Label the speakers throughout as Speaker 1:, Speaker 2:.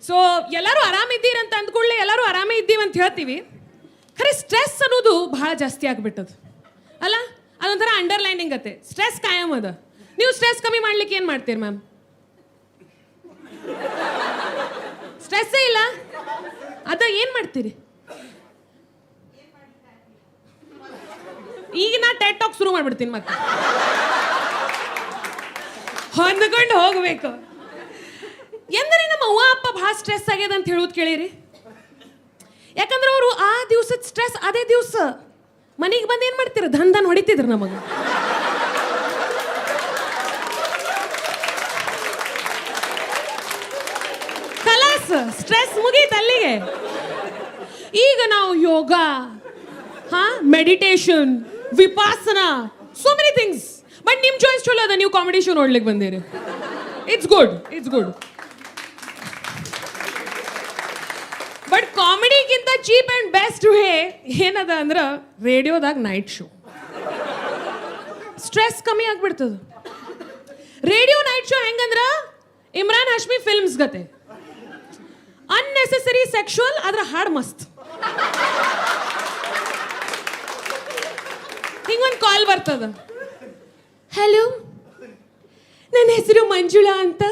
Speaker 1: So ಎಲ್ಲರೂ ಆರಾಮಿದ್ದೀರಿ ಅಂತ ಅಂದ್ಕೊಳ್ಳಿ, ಎಲ್ಲರೂ ಆರಾಮೇ ಇದ್ದೀವಿ ಅಂತ ಹೇಳ್ತೀವಿ. ಖರೆ ಸ್ಟ್ರೆಸ್ ಅನ್ನೋದು ಬಹಳ ಜಾಸ್ತಿ ಆಗ್ಬಿಟ್ಟದು ಅಲ್ಲ. ಅದೊಂಥರ ಅಂಡರ್ಲೈನಿಂಗ್ ಅತ್ತೆ, ಸ್ಟ್ರೆಸ್ ಕಾಯಂ ಅದ. ನೀವು ಸ್ಟ್ರೆಸ್ ಕಮ್ಮಿ ಮಾಡ್ಲಿಕ್ಕೆ ಏನು ಮಾಡ್ತೀರಿ ಮ್ಯಾಮ್? ಸ್ಟ್ರೆಸ್ಸೇ ಇಲ್ಲ, ಅದ ಏನು ಮಾಡ್ತೀರಿ? ಈಗ ನಾ ಟೆಟ್ ಟಾಕ್ ಶುರು ಮಾಡ್ಬಿಡ್ತೀನಿ ಮತ್ತೆ. ಹೊಂದ್ಕೊಂಡು ಹೋಗ್ಬೇಕು. ಎಂದರೆ ನಮ್ಮ ಅವ್ವ ಅಪ್ಪ ಭಾಳ ಸ್ಟ್ರೆಸ್ ಆಗ್ಯದ ಅಂತ ಹೇಳೋದು ಕೇಳಿರಿ. ಯಾಕಂದ್ರೆ ಅವರು ಆ ದಿವ್ಸದ ಸ್ಟ್ರೆಸ್ ಅದೇ ದಿವಸ ಮನೆಗೆ ಬಂದು ಏನು ಮಾಡ್ತೀರ, ಧನ್ ಹೊಡಿತಿದ್ರು ನಮಗೆ. ಕಲಾಸ್ ಸ್ಟ್ರೆಸ್ ಮುಗೀತು ಅಲ್ಲಿಗೆ. ಈಗ ನಾವು yoga, meditation, vipassana, so many things. But ನಿಮ್ಮ ಚಾಯ್ಸ್ ಚಲೋ ಅದ, ನೀವು ಕಾಮಿಡಿ ಶೋ ನೋಡ್ಲಿಕ್ಕೆ ಬಂದಿರಿ. It's good, it's good. But ಕಾಮಿಡಿಗಿಂತ ಚೀಪ್ ಆ್ಯಂಡ್ ಬೆಸ್ಟ್ ವೇ ಏನದ ಅಂದ್ರೆ ರೇಡಿಯೋದಾಗ ನೈಟ್ ಶೋ. ಸ್ಟ್ರೆಸ್ ಕಮ್ಮಿ ಆಗ್ಬಿಡ್ತದೆ. ರೇಡಿಯೋ ನೈಟ್ ಶೋ ಹೆಂಗಂದ್ರ ಇಮ್ರಾನ್ ಹಾಶ್ಮಿ ಫಿಲ್ಮ್ಸ್ ಗತೆ, ಅನ್ನೆಸೆಸರಿ ಸೆಕ್ಷುವಲ್, ಅದ್ರ ಹಾಡು ಮಸ್ತ್. ಹಿಂಗೊಂದು ಕಾಲ್ ಬರ್ತದ. ಹಲೋ, ನನ್ನ ಹೆಸರು ಮಂಜುಳಾ ಅಂತ.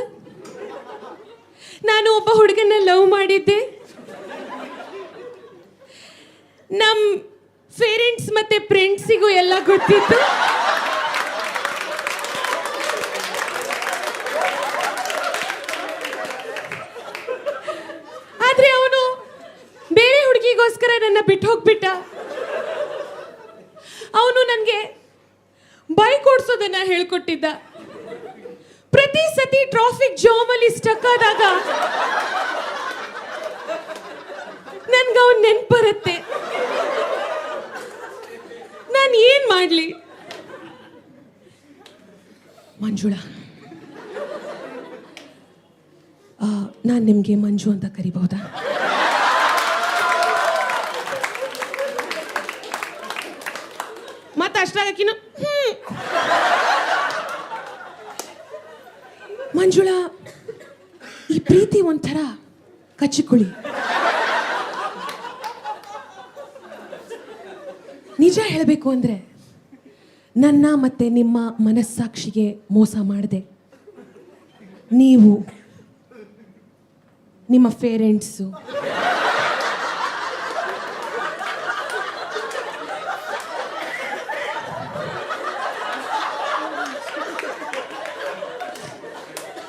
Speaker 1: ನಾನು ಒಬ್ಬ ಹುಡುಗನ ಲವ್ ಮಾಡಿದ್ದೆ. ನಮ್ಮ ಪೇರೆಂಟ್ಸ್ ಮತ್ತೆ ಫ್ರೆಂಡ್ಸಿಗೂ ಎಲ್ಲ ಗೊತ್ತಿತ್ತು. ಆದ್ರೆ ಅವನು ಬೇರೆ ಹುಡುಗಿಗೋಸ್ಕರ ನನ್ನ ಬಿಟ್ಟು ಹೋಗ್ಬಿಟ್ಟ. ಅವನು ನನಗೆ ಬೈಕ್ ಓಡಿಸೋದನ್ನ ಹೇಳ್ಕೊಟ್ಟಿದ್ದ. ಪ್ರತಿ ಸತಿ ಟ್ರಾಫಿಕ್ ಜಾಮ್ ಅಲ್ಲಿ ಸ್ಟಕ್ ಆದಾಗ ನನ್ಗೆ ಅವನ್ ನೆನ್ಪು ಬರುತ್ತೆ. ನಾನು ಏನ್ ಮಾಡ್ಲಿ? ಮಂಜುಳಾ, ನಾನು ನಿಮ್ಗೆ ಮಂಜು ಅಂತ ಕರಿಬಹುದಾ? ಮತ್ತೆ ಅಷ್ಟಾಗಿನ ಮಂಜುಳಾ, ಈ ಪ್ರೀತಿ ಒಂಥರ ಕಚ್ಚಿಕುಳಿ. ನಿಜ ಹೇಳಬೇಕು ಅಂದ್ರೆ ನನ್ನ ಮತ್ತೆ ನಿಮ್ಮ ಮನಸ್ಸಾಕ್ಷಿಗೆ ಮೋಸ ಮಾಡಿದೆ. ನೀವು, ನಿಮ್ಮ ಪೇರೆಂಟ್ಸು,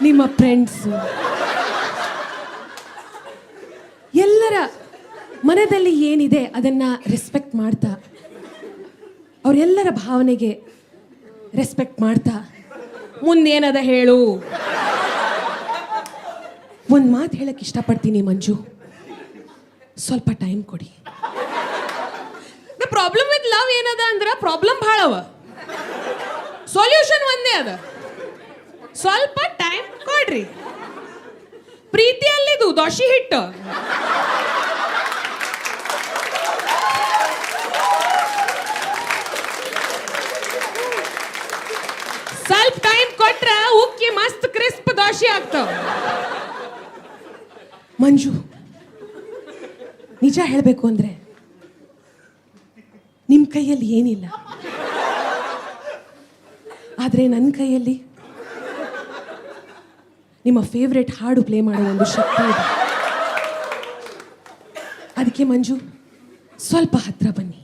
Speaker 1: ನಿಮ್ಮ ಫ್ರೆಂಡ್ಸು, ಎಲ್ಲರ ಮನದಲ್ಲಿ ಏನಿದೆ ಅದನ್ನ ರೆಸ್ಪೆಕ್ಟ್ ಮಾಡ್ತಾ, ಅವರೆಲ್ಲರ ಭಾವನೆಗೆ ರೆಸ್ಪೆಕ್ಟ್ ಮಾಡ್ತಾ, ಮುಂದೇನದ ಹೇಳು. ಒಂದು ಮಾತು ಹೇಳಕ್ಕೆ ಇಷ್ಟಪಡ್ತೀನಿ ಮಂಜು, ಸ್ವಲ್ಪ ಟೈಮ್ ಕೊಡಿ. ದ ಪ್ರಾಬ್ಲಮ್ ವಿತ್ ಲವ್ ಏನದ ಅಂದ್ರೆ ಪ್ರಾಬ್ಲಮ್ ಭಾಳ ಅವ, ಸೊಲ್ಯೂಷನ್ ಒಂದೇ ಅದ. ಸ್ವಲ್ಪ ಟೈಮ್ ಕೊಡ್ರಿ. ಪ್ರೀತಿಯಲ್ಲಿದು ದೋಷಿ ಹಿಟ್ಟು. ಸ್ವಲ್ಪ ಟೈಮ್ ಕೊಟ್ರ ಉಕ್ಕಿ ಮಸ್ತ್ ಕ್ರಿಸ್ಪ್ ದೋಷಿ ಆಗ್ತಾವ. ಮಂಜು, ನಿಜ ಹೇಳಬೇಕು ಅಂದ್ರೆ ನಿಮ್ಮ ಕೈಯಲ್ಲಿ ಏನಿಲ್ಲ, ಆದ್ರೆ ನನ್ನ ಕೈಯಲ್ಲಿ ನಿಮ್ಮ ಫೇವ್ರೆಟ್ ಹಾಡು ಪ್ಲೇ ಮಾಡೋ ಒಂದು ಶಕ್ತಿ ಇದೆ. ಅದಕ್ಕೆ ಮಂಜು, ಸ್ವಲ್ಪ ಹತ್ರ ಬನ್ನಿ.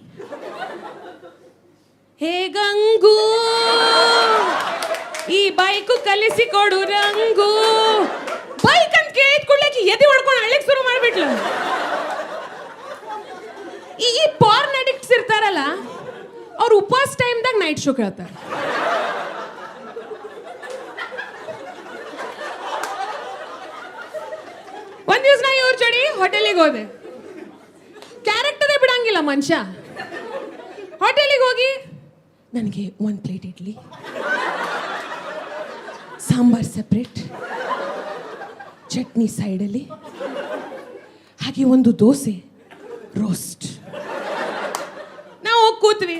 Speaker 1: ಹೇ ಗಂಗು, ಈ ಬೈಕು ಕಲಿಸಿಕೊಡು ರಂಗು. ಬೈಕ್ ಅಂತ ಕೇಳಿದ ಕೂಡಲೇ ಎದೆ ಹೊಡ್ಕೊಂಡು ಅಳ್ಳಿಕ್ ಶುರು ಮಾಡ್ಬಿಟ್ಲು. ಈ ಪಾರ್ನ್ ಅಡಿಕ್ಟ್ಸ್ ಇರ್ತಾರಲ್ಲ, ಅವ್ರು ಉಪವಾಸ ಟೈಮ್ದಾಗ ನೈಟ್ ಶೋ ಕೇಳ್ತಾರೆ. ಒಂದ್ ದಿವಸ ನಾ ಇವ್ರ ಜೋಡಿ ಹೋಟೆಲಿಗೆ ಹೋದೆ. ಕ್ಯಾರೆಕ್ಟರೇ ಬಿಡಂಗಿಲ್ಲ ಮನುಷ್ಯ. ಹೋಟೆಲಿಗೆ ಹೋಗಿ ನನಗೆ ಒಂದು ಪ್ಲೇಟ್ ಇಡ್ಲಿ, ಸಾಂಬಾರ್ ಸಪ್ರೇಟ್, ಚಟ್ನಿ ಸೈಡಲ್ಲಿ, ಹಾಗೆ ಒಂದು ದೋಸೆ ರೋಸ್ಟ್. ನಾವು ಹೋಗಿ ಕೂತ್ವಿ.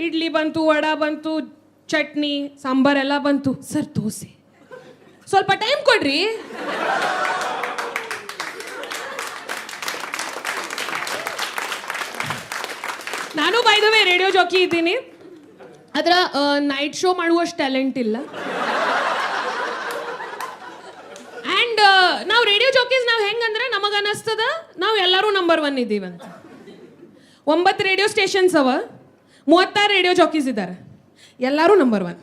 Speaker 1: ಇಡ್ಲಿ ಬಂತು, ವಡಾ ಬಂತು, ಚಟ್ನಿ ಸಾಂಬಾರೆಲ್ಲ ಬಂತು. ಸರ್ ದೋಸೆ ಸ್ವಲ್ಪ ಟೈಮ್ ಕೊಡ್ರಿ. By the way radio Jackie ಇದ್ದೀನಿ. ಅದರ ನೈಟ್ ಶೋ ಮಾಡುವಷ್ಟು ಟ್ಯಾಲೆಂಟ್ ಇಲ್ಲ. ಆ್ಯಂಡ್ ನಾವು ರೇಡಿಯೋ ಜಾಕೀಸ್ ನಾವು ಹೆಂಗಂದ್ರೆ ನಮಗೆ ಅನ್ನಿಸ್ತದ ನಾವು ಎಲ್ಲರೂ ನಂಬರ್ 1 ಇದ್ದೀವಂತ. 9 ರೇಡಿಯೋ ಸ್ಟೇಷನ್ಸ್ ಅವ, 36 ರೇಡಿಯೋ ಜಾಕೀಸ್ ಇದ್ದಾರೆ, ಎಲ್ಲರೂ ನಂಬರ್ 1.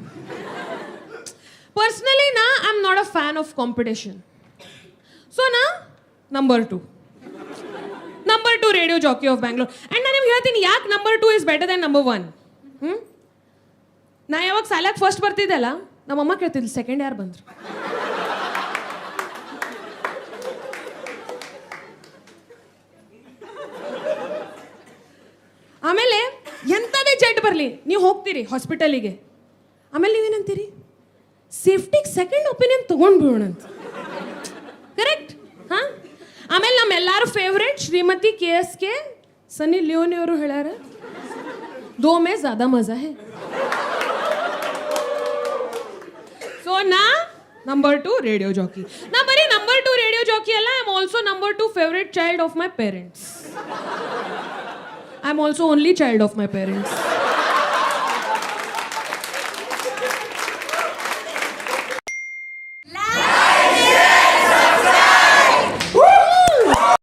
Speaker 1: ಪರ್ಸ್ನಲಿ ನಾ I am not a fan of competition. So ನಾ number 2 radio jockey of Bangalore. And ನಾನು ನಿಮ್ಗೆ ಹೇಳ್ತೀನಿ ಯಾಕೆ number 2 is better than number 1. ನಾ ಯಾವಾಗ ಸಾಲಾಗಿ ಫಸ್ಟ್ ಬರ್ತಿದ್ದೆಲ್ಲ ನಮ್ಮಮ್ಮ ಕೇಳ್ತಿದ್ಲು ಸೆಕೆಂಡ್ ಯಾರು ಬಂದ್ರು. ಆಮೇಲೆ ಎಂಥದೇ ಜಡ್ ಬರಲಿ ನೀವು ಹೋಗ್ತೀರಿ ಹಾಸ್ಪಿಟಲಿಗೆ, ಆಮೇಲೆ ನೀವೇನಂತೀರಿ ಸೇಫ್ಟಿಗೆ ಸೆಕೆಂಡ್ ಒಪಿನಿಯನ್ ತೊಗೊಂಡು ಬಿಡೋಣಂತ. ಕರೆಕ್ಟ್? ಹಾಂ. ಆಮೇಲೆ ನಮ್ಮೆಲ್ಲರ ಫೇವ್ರೇಟ್ ಶ್ರೀಮತಿ KSK ಸನ್ನಿ ಲಿಯೋನಿ ಅವರು ಹೇಳ್ಯಾರ 2 में ज़्यादा मज़ा है. ಸೊ ನಾ ನಂಬರ್ 2 ರೇಡಿಯೋ ಜಾಕಿ. ನಾ ಬರೀ ನಂಬರ್ 2 ರೇಡಿಯೋ ಜಾಕಿ ಅಲ್ಲ, I am also number 2 favourite child of my parents. I am also only child of my parents.